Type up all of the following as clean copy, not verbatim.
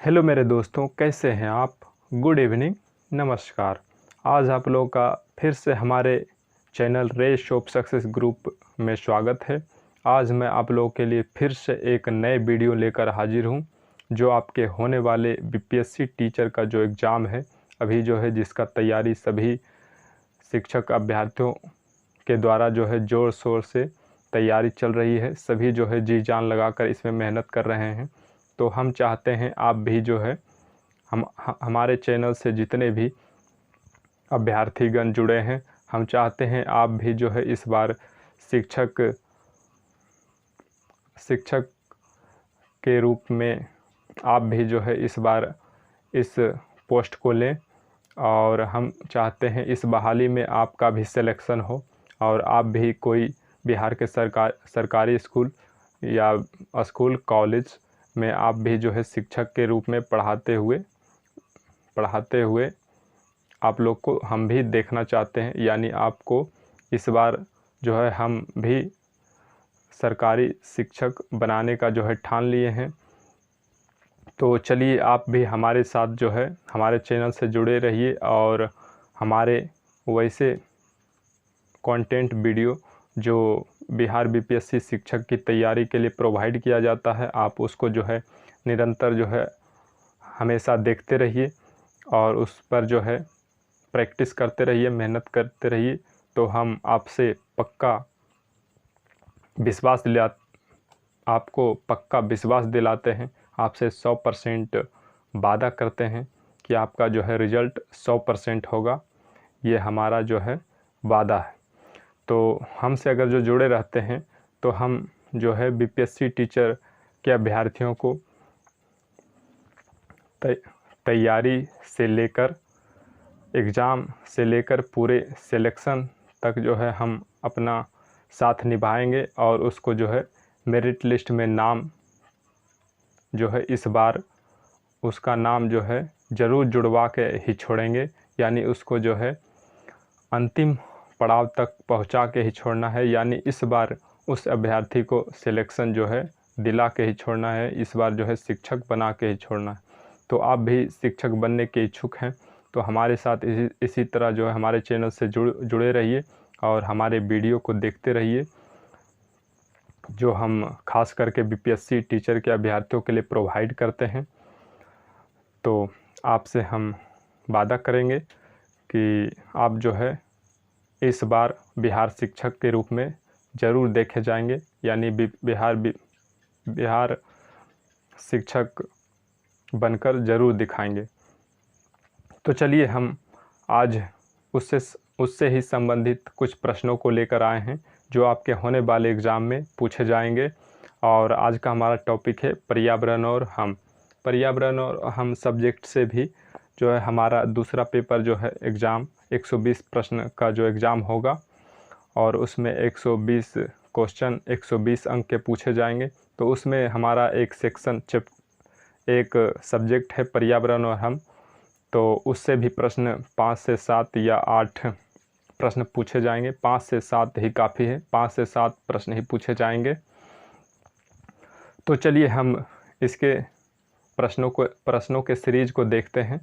Hello मेरे दोस्तों, कैसे हैं आप। गुड इवनिंग, नमस्कार। आज आप लोगों का फिर से हमारे channel race of success group में स्वागत है। आज मैं आप लोगों के लिए फिर से एक नए वीडियो लेकर हाजिर हूं, जो आपके होने वाले बीपीएससी टीचर का जो एग्ज़ाम है अभी जो है, जिसका तैयारी सभी शिक्षक अभ्यर्थियों के द्वारा जो है ज़ोर शोर से तैयारी चल रही है। सभी जो है जी जान लगाकर इसमें मेहनत कर रहे हैं। तो हम चाहते हैं आप भी जो है हमारे चैनल से जितने भी अभ्यर्थीगण जुड़े हैं, हम चाहते हैं आप भी जो है इस बार शिक्षक के रूप में आप भी जो है इस बार इस पोस्ट को लें। और हम चाहते हैं इस बहाली में आपका भी सिलेक्शन हो और आप भी कोई बिहार के सरकारी स्कूल या स्कूल कॉलेज में आप भी जो है शिक्षक के रूप में पढ़ाते हुए आप लोग को हम भी देखना चाहते हैं। यानी आपको इस बार जो है हम भी सरकारी शिक्षक बनाने का जो है ठान लिए हैं। तो चलिए आप भी हमारे साथ जो है हमारे चैनल से जुड़े रहिए और हमारे वैसे कंटेंट वीडियो जो बिहार बीपीएससी शिक्षक की तैयारी के लिए प्रोवाइड किया जाता है, आप उसको जो है निरंतर जो है हमेशा देखते रहिए और उस पर जो है प्रैक्टिस करते रहिए, मेहनत करते रहिए। तो हम आपसे आपको पक्का विश्वास दिलाते हैं, आपसे 100% वादा करते हैं कि आपका जो है रिज़ल्ट 100% होगा। ये हमारा जो है वादा है। तो हमसे अगर जो जुड़े रहते हैं तो हम जो है बीपीएससी टीचर के अभ्यर्थियों को तैयारी से लेकर एग्ज़ाम से लेकर पूरे सिलेक्शन तक जो है हम अपना साथ निभाएंगे और उसको जो है मेरिट लिस्ट में नाम जो है इस बार उसका नाम जो है ज़रूर जुड़वा के ही छोड़ेंगे। यानी उसको जो है अंतिम पड़ाव तक पहुंचा के ही छोड़ना है। यानी इस बार उस अभ्यर्थी को सिलेक्शन जो है दिला के ही छोड़ना है, इस बार जो है शिक्षक बना के ही छोड़ना है। तो आप भी शिक्षक बनने के इच्छुक हैं तो हमारे साथ इसी तरह जो है हमारे चैनल से जुड़े रहिए और हमारे वीडियो को देखते रहिए, जो हम खास करके बीपीएससी टीचर के अभ्यर्थियों के लिए प्रोवाइड करते हैं। तो आपसे हम वादा करेंगे कि आप जो है इस बार बिहार शिक्षक के रूप में ज़रूर देखे जाएंगे। यानी बिहार शिक्षक बनकर ज़रूर दिखाएंगे। तो चलिए हम आज उससे ही संबंधित कुछ प्रश्नों को लेकर आए हैं जो आपके होने वाले एग्ज़ाम में पूछे जाएंगे। और आज का हमारा टॉपिक है पर्यावरण और हम सब्जेक्ट से भी जो है हमारा दूसरा पेपर जो है एग्ज़ाम 120 प्रश्न का जो एग्ज़ाम होगा और उसमें 120 क्वेश्चन 120 अंक के पूछे जाएंगे। तो उसमें हमारा एक एक सब्जेक्ट है पर्यावरण और हम, तो उससे भी प्रश्न 5 से 7 या 8 प्रश्न पूछे जाएंगे। 5 से 7 ही काफ़ी है, 5 से 7 प्रश्न ही पूछे जाएंगे। तो चलिए हम इसके प्रश्नों के सीरीज को देखते हैं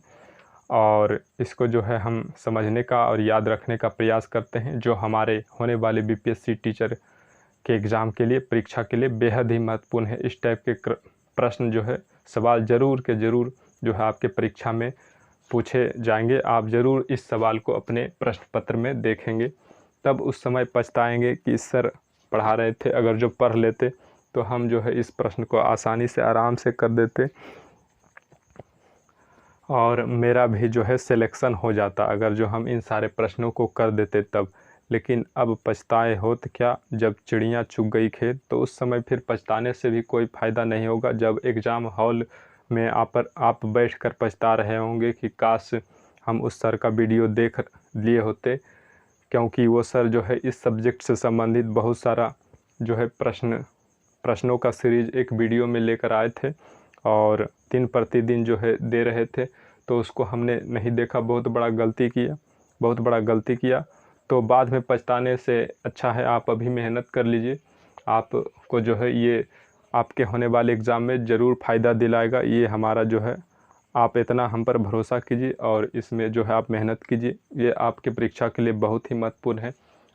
और इसको जो है हम समझने का और याद रखने का प्रयास करते हैं, जो हमारे होने वाले बीपीएससी टीचर के एग्ज़ाम के लिए, परीक्षा के लिए बेहद ही महत्वपूर्ण है। इस टाइप के प्रश्न जो है सवाल ज़रूर के ज़रूर जो है आपके परीक्षा में पूछे जाएंगे। आप ज़रूर इस सवाल को अपने प्रश्न पत्र में देखेंगे, तब उस समय पछताएंगे कि सर पढ़ा रहे थे, अगर जो पढ़ लेते तो हम जो है इस प्रश्न को आसानी से आराम से कर देते और मेरा भी जो है सिलेक्शन हो जाता अगर जो हम इन सारे प्रश्नों को कर देते तब। लेकिन अब पछताए होत क्या, जब चिड़ियाँ चुग गई खेत। तो उस समय फिर पछताने से भी कोई फ़ायदा नहीं होगा। जब एग्ज़ाम हॉल में आप बैठ कर पछता रहे होंगे कि काश हम उस सर का वीडियो देख लिए होते, क्योंकि वो सर जो है इस सब्जेक्ट से संबंधित बहुत सारा जो है प्रश्नों का सीरीज एक वीडियो में लेकर आए थे और दिन प्रतिदिन जो है दे रहे थे। तो उसको हमने नहीं देखा, बहुत बड़ा गलती किया। तो बाद में पछताने से अच्छा है आप अभी मेहनत कर लीजिए। आपको जो है ये आपके होने वाले एग्ज़ाम में ज़रूर फ़ायदा दिलाएगा। ये हमारा जो है आप इतना हम पर भरोसा कीजिए और इसमें जो है आप मेहनत कीजिए। ये आपके परीक्षा के लिए बहुत ही महत्वपूर्ण है,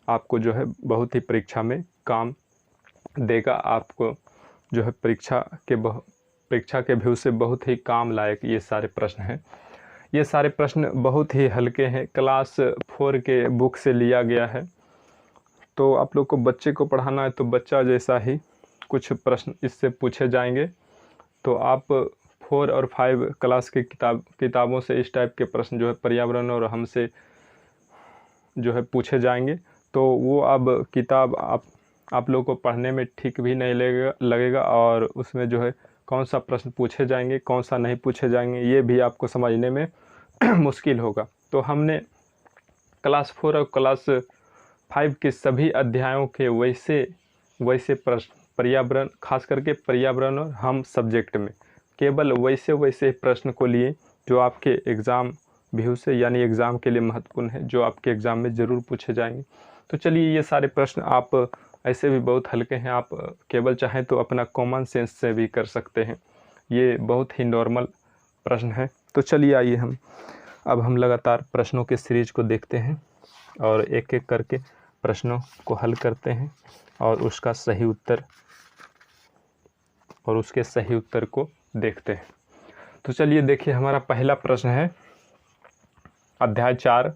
आपको जो है बहुत ही परीक्षा में काम देगा। आपको जो है परीक्षा के व्यू से बहुत ही काम लायक ये सारे प्रश्न हैं। ये सारे प्रश्न बहुत ही हल्के हैं, क्लास 4 के बुक से लिया गया है। तो आप लोग को बच्चे को पढ़ाना है तो बच्चा जैसा ही कुछ प्रश्न इससे पूछे जाएंगे। तो आप 4 और 5 क्लास की किताबों से इस टाइप के प्रश्न जो है पर्यावरण और हमसे जो है पूछे जाएंगे। तो वो अब किताब आप लोग को पढ़ने में ठीक भी नहीं लगेगा और उसमें जो है कौन सा प्रश्न पूछे जाएंगे कौन सा नहीं पूछे जाएंगे ये भी आपको समझने में मुश्किल होगा। तो हमने क्लास 4 और क्लास 5 के सभी अध्यायों के वैसे प्रश्न पर्यावरण, खास करके पर्यावरण और हम सब्जेक्ट में केवल वैसे प्रश्न को लिए जो आपके एग्ज़ाम व्यू से यानी एग्ज़ाम के लिए महत्वपूर्ण है, जो आपके एग्ज़ाम में ज़रूर पूछे जाएंगे। तो चलिए ये सारे प्रश्न आप ऐसे भी बहुत हल्के हैं, आप केवल चाहें तो अपना कॉमन सेंस से भी कर सकते हैं। ये बहुत ही नॉर्मल प्रश्न है। तो चलिए आइए अब हम लगातार प्रश्नों के सीरीज को देखते हैं और एक एक करके प्रश्नों को हल करते हैं और उसके सही उत्तर को देखते हैं। तो चलिए देखिए, हमारा पहला प्रश्न है अध्याय 4।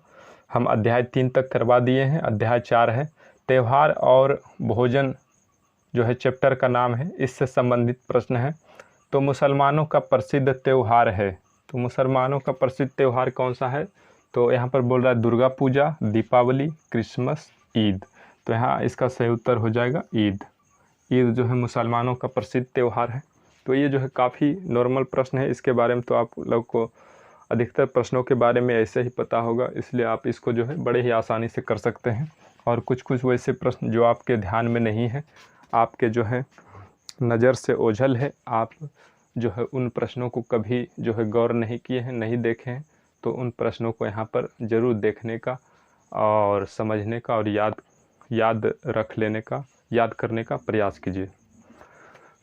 हम अध्याय 3 तक करवा दिए हैं, अध्याय 4 है त्यौहार और भोजन जो है चैप्टर का नाम है, इससे संबंधित प्रश्न है। तो मुसलमानों का प्रसिद्ध त्यौहार है, तो मुसलमानों का प्रसिद्ध त्यौहार कौन सा है? तो यहाँ पर बोल रहा है दुर्गा पूजा, दीपावली, क्रिसमस, ईद। तो यहाँ इसका सही उत्तर हो जाएगा ईद। ईद जो है मुसलमानों का प्रसिद्ध त्यौहार है। तो ये जो है काफ़ी नॉर्मल प्रश्न है, इसके बारे में तो आप लोग को अधिकतर प्रश्नों के बारे में ऐसे ही पता होगा, इसलिए आप इसको जो है बड़े ही आसानी से कर सकते हैं। और कुछ वैसे प्रश्न जो आपके ध्यान में नहीं है, आपके जो है नज़र से ओझल है, आप जो है उन प्रश्नों को कभी जो है गौर नहीं किए हैं, नहीं देखे हैं, तो उन प्रश्नों को यहाँ पर ज़रूर देखने का और समझने का और याद करने का प्रयास कीजिए।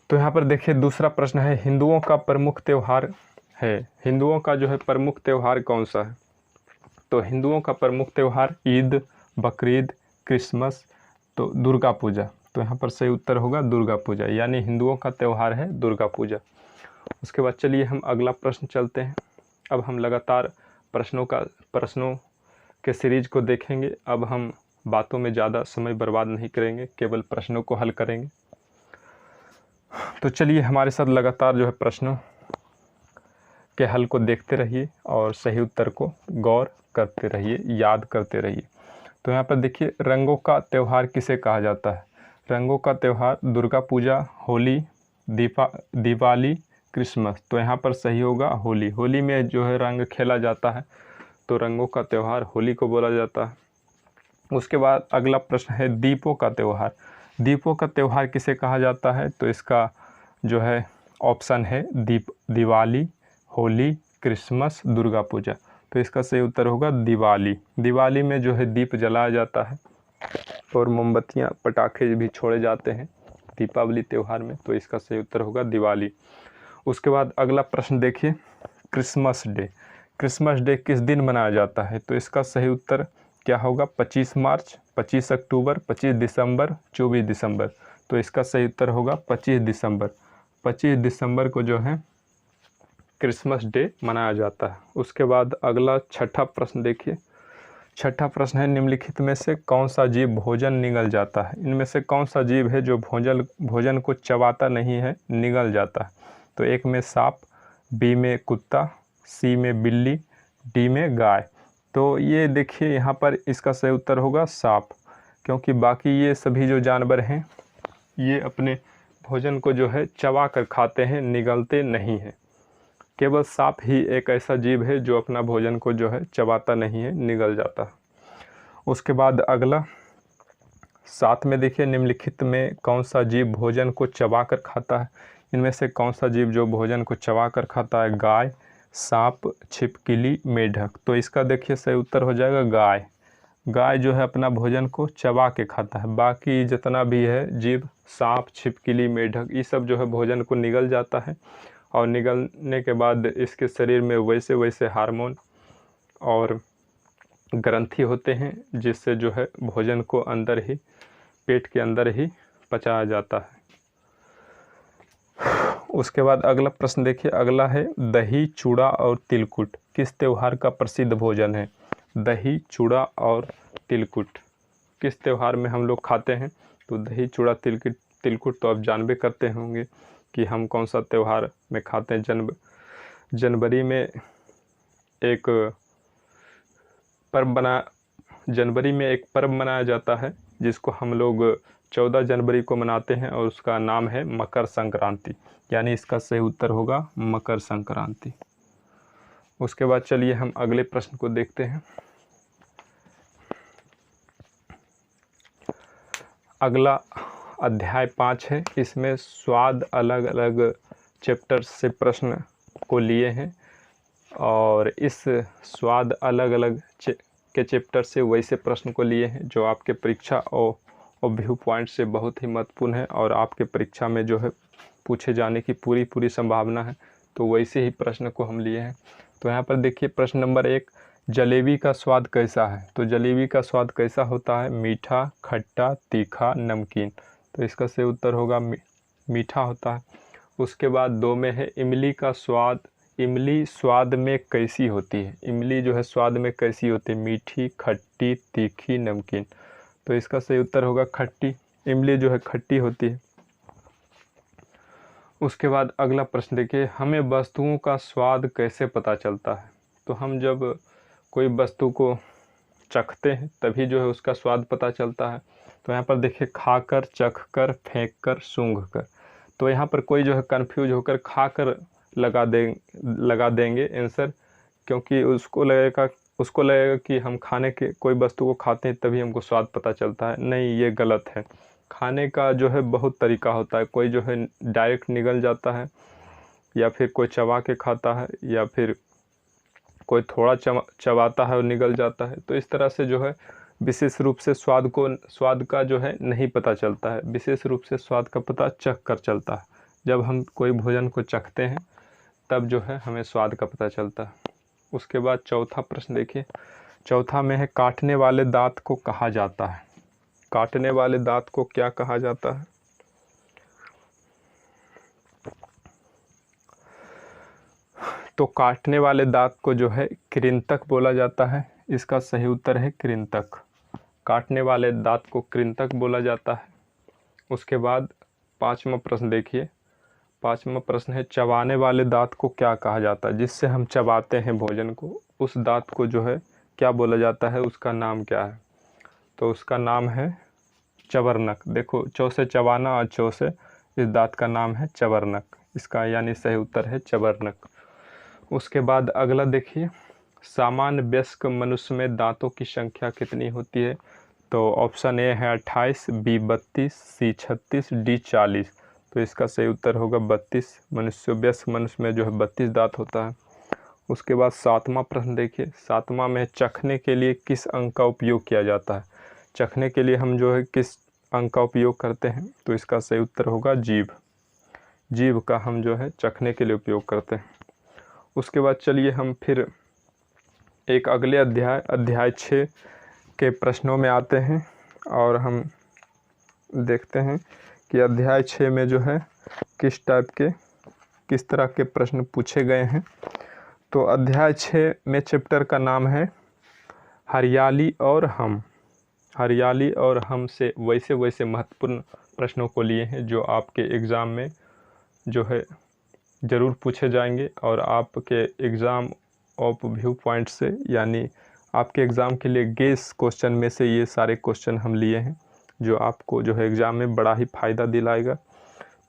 तो यहाँ पर देखिए दूसरा प्रश्न है हिंदुओं का प्रमुख त्यौहार है। हिंदुओं का जो है प्रमुख त्यौहार कौन सा है? तो हिंदुओं का प्रमुख त्यौहार ईद, बकरीद, क्रिसमस, तो दुर्गा पूजा। तो यहाँ पर सही उत्तर होगा दुर्गा पूजा, यानी हिंदुओं का त्यौहार है दुर्गा पूजा। उसके बाद चलिए हम अगला प्रश्न चलते हैं। अब हम लगातार प्रश्नों के सीरीज को देखेंगे। अब हम बातों में ज़्यादा समय बर्बाद नहीं करेंगे, केवल प्रश्नों को हल करेंगे। तो चलिए हमारे साथ लगातार जो है प्रश्नों के हल को देखते रहिए और सही उत्तर को गौर करते रहिए, याद करते रहिए। तो यहाँ पर देखिए रंगों का त्यौहार किसे कहा जाता है? रंगों का त्यौहार दुर्गा पूजा, होली, दिवाली, क्रिसमस। तो यहाँ पर सही होगा होली। होली में जो है रंग खेला जाता है, तो रंगों का त्यौहार होली को बोला जाता है। उसके बाद अगला प्रश्न है दीपों का त्यौहार। दीपों का त्यौहार किसे कहा जाता है? तो इसका जो है ऑप्शन है दिवाली, होली, क्रिसमस, दुर्गा पूजा। तो इसका सही उत्तर होगा दिवाली। दिवाली में जो है दीप जलाया जाता है और मोमबत्तियाँ, पटाखे भी छोड़े जाते हैं दीपावली त्यौहार में। तो इसका सही उत्तर होगा दिवाली। उसके बाद अगला प्रश्न देखिए क्रिसमस डे। क्रिसमस डे किस दिन मनाया जाता है? तो इसका सही उत्तर क्या होगा? 25 मार्च, 25 अक्टूबर, 25 दिसंबर, 24 दिसंबर। तो इसका सही उत्तर होगा 25 दिसंबर। 25 दिसंबर को जो है क्रिसमस डे मनाया जाता है। उसके बाद अगला छठा प्रश्न देखिए। छठा प्रश्न है निम्नलिखित में से कौन सा जीव भोजन निगल जाता है? इनमें से कौन सा जीव है जो भोजन को चबाता नहीं है, निगल जाता है? तो एक में सांप, बी में कुत्ता, सी में बिल्ली, डी में गाय। तो ये देखिए यहाँ पर इसका सही उत्तर होगा सांप, क्योंकि बाकी ये सभी जो जानवर हैं ये अपने भोजन को जो है चबा कर खाते हैं, निगलते नहीं हैं। केवल सांप ही एक ऐसा जीव है जो अपना भोजन को जो है चबाता नहीं है, निगल जाता है। उसके बाद अगला 7 में देखिए निम्नलिखित में कौन सा जीव भोजन को चबा कर खाता है? इनमें से कौन सा जीव जो भोजन को चबा कर खाता है? गाय, सांप, छिपकली, मेढक। तो इसका देखिए सही उत्तर हो जाएगा गाय। गाय जो है अपना भोजन को चबा के खाता है। बाकी जितना भी है जीव, सांप, छिपकली, मेढक, ये सब जो है भोजन को निगल जाता है और निगलने के बाद इसके शरीर में वैसे वैसे हार्मोन और ग्रंथि होते हैं, जिससे जो है भोजन को अंदर ही, पेट के अंदर ही पचाया जाता है। उसके बाद अगला प्रश्न देखिए, अगला है दही, चूड़ा और तिलकुट किस त्यौहार का प्रसिद्ध भोजन है? दही, चूड़ा और तिलकुट किस त्यौहार में हम लोग खाते हैं? तो दही, चूड़ा, तिलकुट तो आप जानबे करते होंगे कि हम कौन सा त्यौहार में खाते हैं। जनवरी में एक पर्व मनाया जाता है जिसको हम लोग 14 जनवरी को मनाते हैं और उसका नाम है मकर संक्रांति, यानी इसका सही उत्तर होगा मकर संक्रांति। उसके बाद चलिए हम अगले प्रश्न को देखते हैं। अगला अध्याय 5 है, इसमें स्वाद अलग अलग चैप्टर से प्रश्न को लिए हैं और इस स्वाद अलग अलग के चैप्टर से वैसे प्रश्न को लिए हैं जो आपके परीक्षा और व्यू पॉइंट से बहुत ही महत्वपूर्ण है और आपके परीक्षा में जो है पूछे जाने की पूरी संभावना है, तो वैसे ही प्रश्न को हम लिए हैं। तो यहाँ पर देखिए प्रश्न नंबर 1, जलेबी का स्वाद कैसा है? तो जलेबी का स्वाद कैसा होता है? मीठा, खट्टा, तीखा, नमकीन। तो इसका सही उत्तर होगा मीठा होता है। उसके बाद 2 में है इमली का स्वाद, इमली स्वाद में कैसी होती है? इमली जो है स्वाद में कैसी होती है? मीठी, खट्टी, तीखी, नमकीन। तो इसका सही उत्तर होगा खट्टी, इमली जो है खट्टी होती है। उसके बाद अगला प्रश्न देखिए, हमें वस्तुओं का स्वाद कैसे पता चलता है? तो हम जब कोई वस्तु को चखते हैं तभी जो है उसका स्वाद पता चलता है। तो यहाँ पर देखिए खाकर, चखकर, फेंककर, सूंघकर। तो यहाँ पर कोई जो है कन्फ्यूज होकर खाकर लगा देंगे आंसर, क्योंकि उसको लगेगा कि हम खाने के कोई वस्तु को खाते हैं तभी हमको स्वाद पता चलता है। नहीं, ये गलत है। खाने का जो है बहुत तरीका होता है, कोई जो है डायरेक्ट निगल जाता है, या फिर कोई चबा के खाता है, या फिर कोई थोड़ा चबाता है और निगल जाता है। तो इस तरह से जो है विशेष रूप से स्वाद का जो है नहीं पता चलता है, विशेष रूप से स्वाद का पता चख कर चलता है। जब हम कोई भोजन को चखते हैं तब जो है हमें स्वाद का पता चलता है। उसके बाद चौथा प्रश्न देखिए, चौथा में है काटने वाले दांत को कहा जाता है? काटने वाले दांत को क्या कहा जाता है? तो काटने वाले दांत को जो है कृंतक बोला जाता है। इसका सही उत्तर है कृंतक। काटने वाले दांत को कृंतक बोला जाता है। उसके बाद 5वां प्रश्न देखिए, 5वां प्रश्न है चबाने वाले दांत को क्या कहा जाता है? जिससे हम चबाते हैं भोजन को, उस दांत को जो है क्या बोला जाता है? उसका नाम क्या है? तो उसका नाम है चबरनक। देखो, चौ से चबाना और चौ से इस दांत का नाम है चबरनक। इसका यानी सही उत्तर है चबरनक। उसके बाद अगला देखिए, सामान्य वयस्क मनुष्य में दांतों की संख्या कितनी होती है? तो ऑप्शन ए है 28, बी 32, सी 36, डी 40। तो इसका सही उत्तर होगा 32। वयस्क मनुष्य में जो है 32 दांत होता है। उसके बाद 7वां प्रश्न देखिए, 7वां में चखने के लिए किस अंग का उपयोग किया जाता है? चखने के लिए हम जो है किस अंग का उपयोग करते हैं? तो इसका सही उत्तर होगा जीभ। जीभ का हम जो है चखने के लिए उपयोग करते हैं। उसके बाद चलिए हम फिर एक अगले अध्याय 6 के प्रश्नों में आते हैं और हम देखते हैं कि अध्याय 6 में जो है किस तरह के प्रश्न पूछे गए हैं। तो अध्याय 6 में चैप्टर का नाम है हरियाली और हम। हरियाली और हम से वैसे महत्वपूर्ण प्रश्नों को लिए हैं जो आपके एग्ज़ाम में जो है ज़रूर पूछे जाएंगे और आपके एग्ज़ाम ऑफ व्यू पॉइंट से, यानी आपके एग्ज़ाम के लिए गेस क्वेश्चन में से ये सारे क्वेश्चन हम लिए हैं जो आपको जो है एग्ज़ाम में बड़ा ही फ़ायदा दिलाएगा।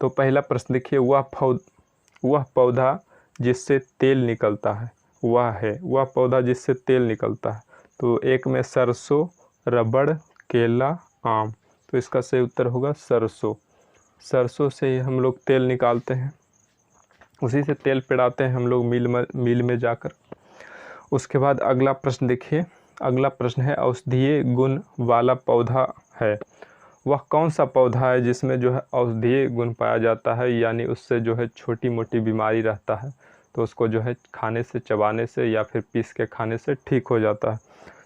तो पहला प्रश्न देखिए, वह पौधा जिससे तेल निकलता है वह पौधा जिससे तेल निकलता है। तो एक में सरसों, रबड़, केला, आम। तो इसका सही उत्तर होगा सरसों। सरसों से ही हम लोग तेल निकालते हैं, उसी से तेल पेड़ाते हैं हम लोग मिल में जाकर। उसके बाद अगला प्रश्न देखिए, अगला प्रश्न है औषधीय गुण वाला पौधा है वह कौन सा पौधा है जिसमें जो है औषधीय गुण पाया जाता है, यानी उससे जो है छोटी मोटी बीमारी रहता है तो उसको जो है खाने से, चबाने से या फिर पीस के खाने से ठीक हो जाता है।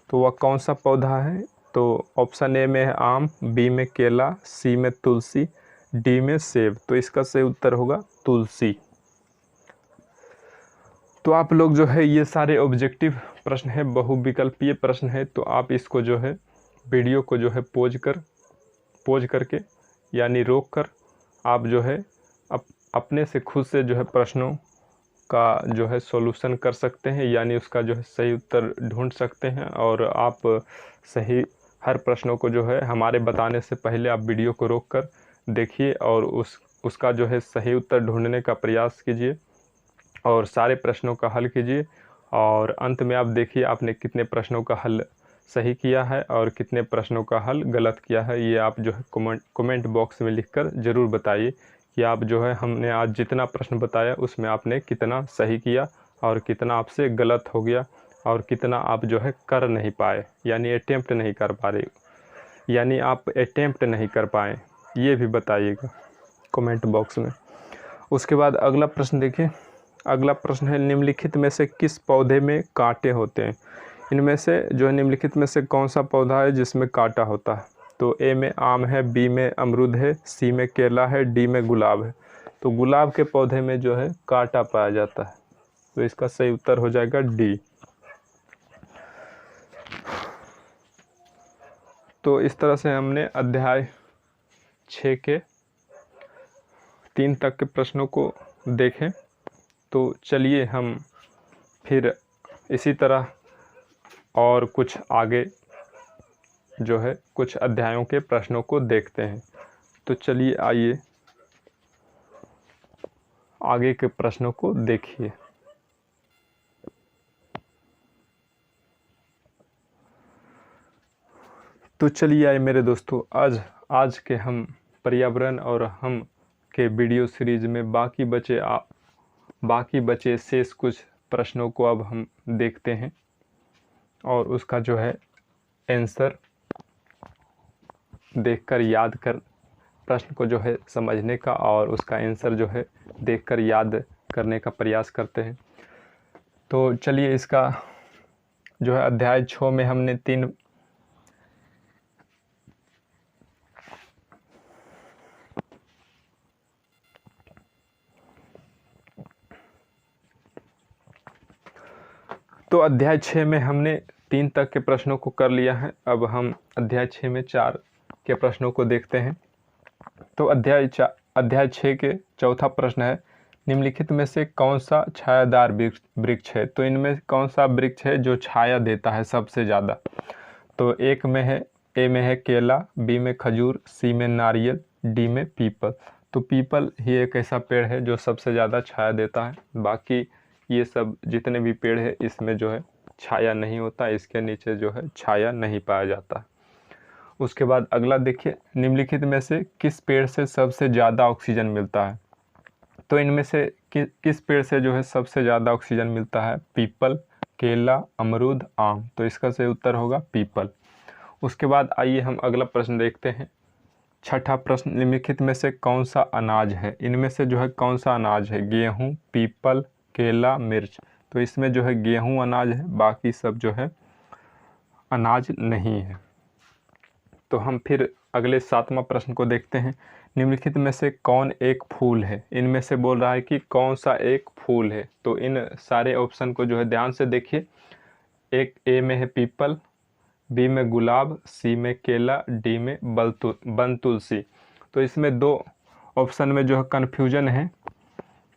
तो वह कौन सा पौधा है? तो ऑप्शन ए में है आम, बी में केला, सी में तुलसी, डी में सेब। तो इसका सही उत्तर होगा तुलसी। तो आप लोग जो है ये सारे ऑब्जेक्टिव प्रश्न है, बहुविकल्पीय प्रश्न है, तो आप इसको जो है वीडियो को जो है पोज करके यानी रोक कर आप जो है अपने से खुद से जो है प्रश्नों का जो है सॉल्यूशन कर सकते हैं, यानी उसका जो है सही उत्तर ढूंढ सकते हैं। और आप सही हर प्रश्नों को जो है हमारे बताने से पहले आप वीडियो को रोक कर देखिए और उसका जो है सही उत्तर ढूंढने का प्रयास कीजिए और सारे प्रश्नों का हल कीजिए। और अंत में आप देखिए आपने कितने प्रश्नों का हल सही किया है और कितने प्रश्नों का हल गलत किया है। ये आप जो है कमेंट बॉक्स में लिखकर ज़रूर बताइए कि आप जो है हमने आज जितना प्रश्न बताया उसमें आपने कितना सही किया और कितना आपसे गलत हो गया और कितना आप जो है कर नहीं पाए, यानी अटेम्प्ट नहीं कर पा रहे, यानी आप अटेम्प्ट नहीं कर पाए, ये भी बताइएगा कमेंट बॉक्स में। उसके बाद अगला प्रश्न देखिए। अगला प्रश्न है निम्नलिखित में से किस पौधे में कांटे होते हैं? इनमें से जो है निम्नलिखित में से कौन सा पौधा है जिसमें कांटा होता है? तो ए में आम है, बी में अमरूद है, सी में केला है, डी में गुलाब है। तो गुलाब के पौधे में जो है कांटा पाया जाता है, तो इसका सही उत्तर हो जाएगा डी। तो इस तरह से हमने अध्याय 6 के 3 तक के प्रश्नों को देखें। तो चलिए हम फिर इसी तरह और कुछ आगे जो है कुछ अध्यायों के प्रश्नों को देखते हैं। तो चलिए आइए आगे के प्रश्नों को देखिए। तो चलिए आइए मेरे दोस्तों, आज के हम पर्यावरण और हम के वीडियो सीरीज में बाकी बचे शेष कुछ प्रश्नों को अब हम देखते हैं और उसका जो है आंसर देखकर याद कर प्रश्न को जो है समझने का और उसका आंसर जो है देखकर याद करने का प्रयास करते हैं। तो चलिए इसका जो है अध्याय 6 में हमने 3 तो अध्याय 6 में हमने 3 तक के प्रश्नों को कर लिया है। अब हम अध्याय 6 में 4 के प्रश्नों को देखते हैं। तो अध्याय 6 के चौथा प्रश्न है निम्नलिखित में से कौन सा छायादार वृक्ष है? तो इनमें कौन सा वृक्ष है जो छाया देता है सबसे ज़्यादा? तो ए में है केला, बी में खजूर, सी में नारियल, डी में पीपल। तो पीपल ही एक ऐसा पेड़ है जो सबसे ज़्यादा छाया देता है, बाकी ये सब जितने भी पेड़ है इसमें जो है छाया नहीं होता, इसके नीचे जो है छाया नहीं पाया जाता। उसके बाद अगला देखिए, निम्नलिखित में से किस पेड़ से सबसे ज़्यादा ऑक्सीजन मिलता है? तो इनमें से किस पेड़ से जो है सबसे ज़्यादा ऑक्सीजन मिलता है? पीपल, केला, अमरूद, आम। तो इसका सही उत्तर होगा पीपल। उसके बाद आइए हम अगला प्रश्न देखते हैं। छठा प्रश्न, निम्नलिखित में से कौन सा अनाज है? इनमें से जो है कौन सा अनाज है? गेहूँ, पीपल, केला, मिर्च। तो इसमें जो है गेहूँ अनाज है, बाकी सब जो है अनाज नहीं है। तो हम फिर अगले 7वां प्रश्न को देखते हैं। निम्नलिखित में से कौन एक फूल है? इनमें से बोल रहा है कि कौन सा एक फूल है। तो इन सारे ऑप्शन को जो है ध्यान से देखिए। ए में है पीपल, बी में गुलाब, सी में केला, डी में बन तुलसी। तो इसमें 2 ऑप्शन में जो है कन्फ्यूजन है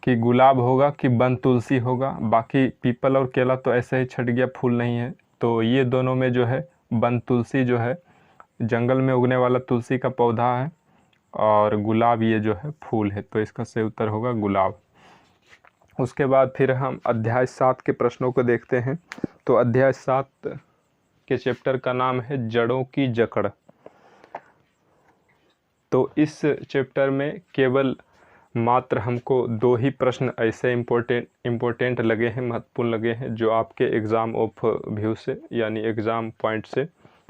कि गुलाब होगा कि बन तुलसी होगा। बाकी पीपल और केला तो ऐसे ही छट गया, फूल नहीं है। तो ये दोनों में जो है बन तुलसी जो है जंगल में उगने वाला तुलसी का पौधा है और गुलाब ये जो है फूल है। तो इसका सही उत्तर होगा गुलाब। उसके बाद फिर हम अध्याय 7 के प्रश्नों को देखते हैं। तो अध्याय 7 के चैप्टर का नाम है जड़ों की जकड़। तो इस चैप्टर में केवल मात्र हमको 2 ही प्रश्न ऐसे इम्पोर्टेंट लगे हैं, महत्वपूर्ण लगे हैं, जो आपके एग्ज़ाम ऑफ व्यू से यानी एग्ज़ाम पॉइंट से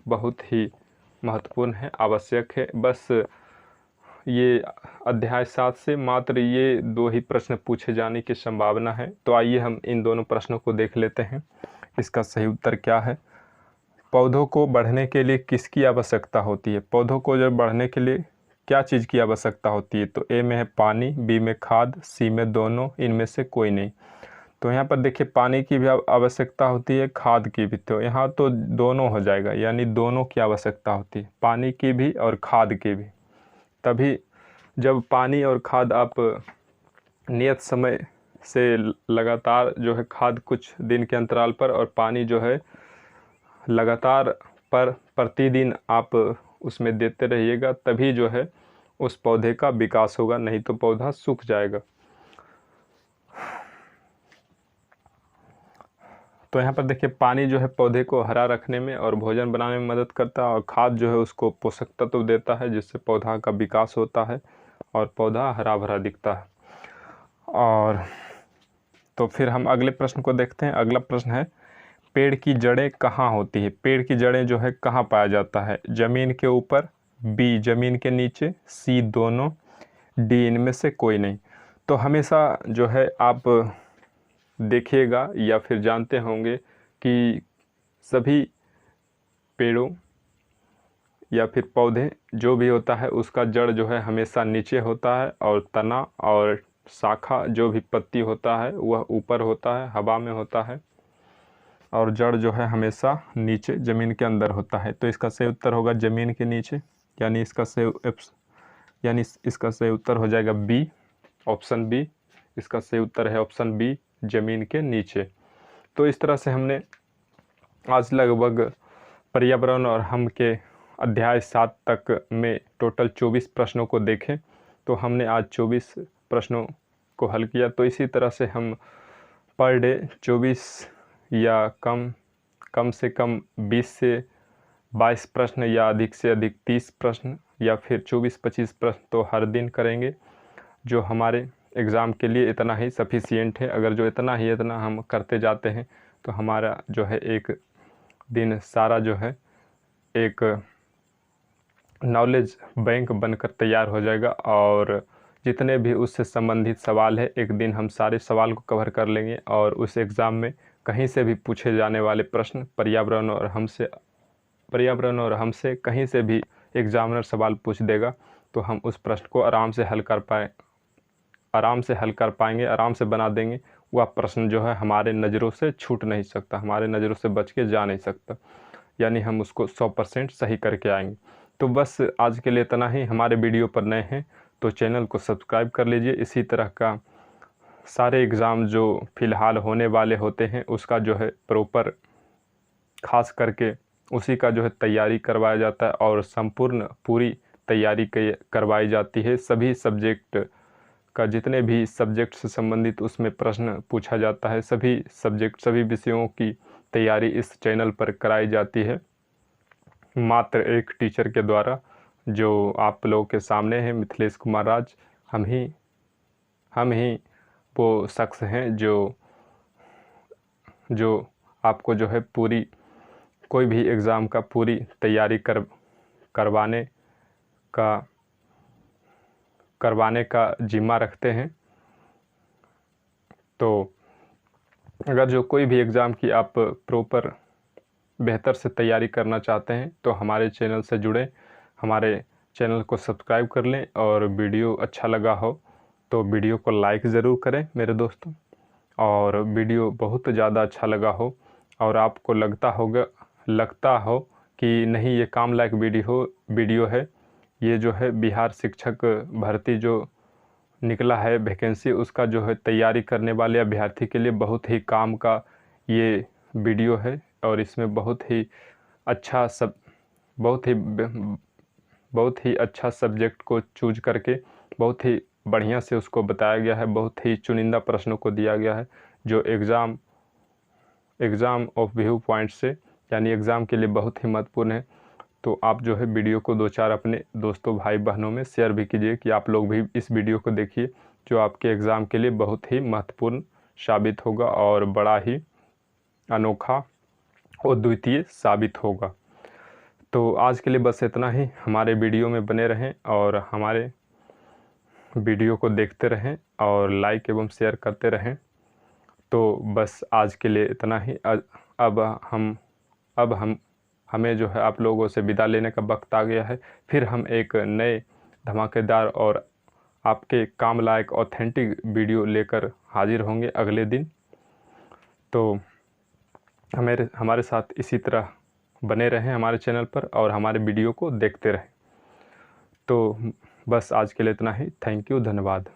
बहुत ही महत्वपूर्ण है, आवश्यक है। बस ये अध्याय 7 से मात्र ये 2 ही प्रश्न पूछे जाने की संभावना है। तो आइए हम इन दोनों प्रश्नों को देख लेते हैं, इसका सही उत्तर क्या है। पौधों को बढ़ने के लिए किसकी आवश्यकता होती है? पौधों को जब बढ़ने के लिए क्या चीज़ की आवश्यकता होती है? तो ए में है पानी, बी में खाद, सी में दोनों, इनमें से कोई नहीं। तो यहाँ पर देखिए पानी की भी आवश्यकता होती है, खाद की भी। तो यहाँ तो दोनों हो जाएगा, यानी दोनों की आवश्यकता होती है, पानी की भी और खाद की भी। तभी जब पानी और खाद आप नियत समय से लगातार जो है खाद कुछ दिन के अंतराल पर और पानी जो है लगातार प्रतिदिन आप उसमें देते रहिएगा, तभी जो है उस पौधे का विकास होगा, नहीं तो पौधा सूख जाएगा। तो यहाँ पर देखिए पानी जो है पौधे को हरा रखने में और भोजन बनाने में मदद करता है, और खाद जो है उसको पोषक तत्व देता है, जिससे पौधा का विकास होता है और पौधा हरा भरा दिखता है। और तो फिर हम अगले प्रश्न को देखते हैं। अगला प्रश्न है, पेड़ की जड़ें कहाँ होती है? पेड़ की जड़ें जो है कहाँ पाया जाता है? ज़मीन के ऊपर, बी ज़मीन के नीचे, सी दोनों, डी इनमें से कोई नहीं। तो हमेशा जो है आप देखिएगा या फिर जानते होंगे कि सभी पेड़ों या फिर पौधे जो भी होता है उसका जड़ जो है हमेशा नीचे होता है, और तना और शाखा जो भी पत्ती होता है वह ऊपर होता है, हवा में होता है, और जड़ जो है हमेशा नीचे ज़मीन के अंदर होता है। तो इसका सही उत्तर होगा ज़मीन के नीचे, यानी इसका सही उत्तर हो जाएगा बी, ऑप्शन बी। इसका सही उत्तर है ऑप्शन बी, ज़मीन के नीचे। तो इस तरह से हमने आज लगभग पर्यावरण और हम के अध्याय 7 तक में टोटल 24 प्रश्नों को देखें। तो हमने आज 24 प्रश्नों को हल किया। तो इसी तरह से हम पर डे 24 या कम से कम 20 से 22 प्रश्न या अधिक से अधिक 30 प्रश्न या फिर 24-25 प्रश्न तो हर दिन करेंगे, जो हमारे एग्ज़ाम के लिए इतना ही सफिशिएंट है। अगर जो इतना हम करते जाते हैं तो हमारा जो है एक दिन सारा जो है एक नॉलेज बैंक बनकर तैयार हो जाएगा, और जितने भी उससे संबंधित सवाल है एक दिन हम सारे सवाल को कवर कर लेंगे। और उस एग्ज़ाम में कहीं से भी पूछे जाने वाले प्रश्न पर्यावरण और हमसे कहीं से भी एग्जामिनर सवाल पूछ देगा तो हम उस प्रश्न को आराम से हल कर पाएंगे, आराम से बना देंगे। वह प्रश्न जो है हमारे नज़रों से छूट नहीं सकता, हमारे नज़रों से बच के जा नहीं सकता, यानी हम उसको 100% सही करके आएंगे। तो बस आज के लिए इतना ही। हमारे वीडियो पर नए हैं तो चैनल को सब्सक्राइब कर लीजिए। इसी तरह का सारे एग्ज़ाम जो फ़िलहाल होने वाले होते हैं उसका जो है प्रॉपर खास करके उसी का जो है तैयारी करवाया जाता है, और संपूर्ण पूरी तैयारी करवाई जाती है। सभी सब्जेक्ट का जितने भी सब्जेक्ट से संबंधित उसमें प्रश्न पूछा जाता है। सभी विषयों की तैयारी इस चैनल पर कराई जाती है, मात्र एक टीचर के द्वारा, जो आप लोगों के सामने है, मिथिलेश कुमार राज। हम ही वो शख्स हैं जो आपको जो है पूरी कोई भी एग्ज़ाम का पूरी तैयारी करवाने का जिम्मा रखते हैं। तो अगर जो कोई भी एग्ज़ाम की आप प्रॉपर बेहतर से तैयारी करना चाहते हैं तो हमारे चैनल से जुड़ें, हमारे चैनल को सब्सक्राइब कर लें, और वीडियो अच्छा लगा हो तो वीडियो को लाइक ज़रूर करें मेरे दोस्तों। और वीडियो बहुत ज़्यादा अच्छा लगा हो और आपको लगता हो कि नहीं ये काम लायक वीडियो है, ये जो है बिहार शिक्षक भर्ती जो निकला है वैकेंसी, उसका जो है तैयारी करने वाले अभ्यर्थी के लिए बहुत ही काम का ये वीडियो है, और इसमें बहुत ही अच्छा सब्जेक्ट को चूज करके बहुत ही बढ़िया से उसको बताया गया है। बहुत ही चुनिंदा प्रश्नों को दिया गया है जो एग्ज़ाम ऑफ व्यू पॉइंट से, यानी एग्ज़ाम के लिए बहुत ही महत्वपूर्ण है। तो आप जो है वीडियो को 2-4 अपने दोस्तों भाई बहनों में शेयर भी कीजिए कि आप लोग भी इस वीडियो को देखिए, जो आपके एग्ज़ाम के लिए बहुत ही महत्वपूर्ण साबित होगा और बड़ा ही अनोखा और द्वितीय साबित होगा। तो आज के लिए बस इतना ही। हमारे वीडियो में बने रहें और हमारे वीडियो को देखते रहें और लाइक एवं शेयर करते रहें। तो बस आज के लिए इतना ही। अब हमें जो है आप लोगों से विदा लेने का वक्त आ गया है। फिर हम एक नए धमाकेदार और आपके काम लायक ऑथेंटिक वीडियो लेकर हाजिर होंगे अगले दिन। तो हमारे साथ इसी तरह बने रहें हमारे चैनल पर और हमारे वीडियो को देखते रहें। तो बस आज के लिए इतना ही। थैंक यू, धन्यवाद।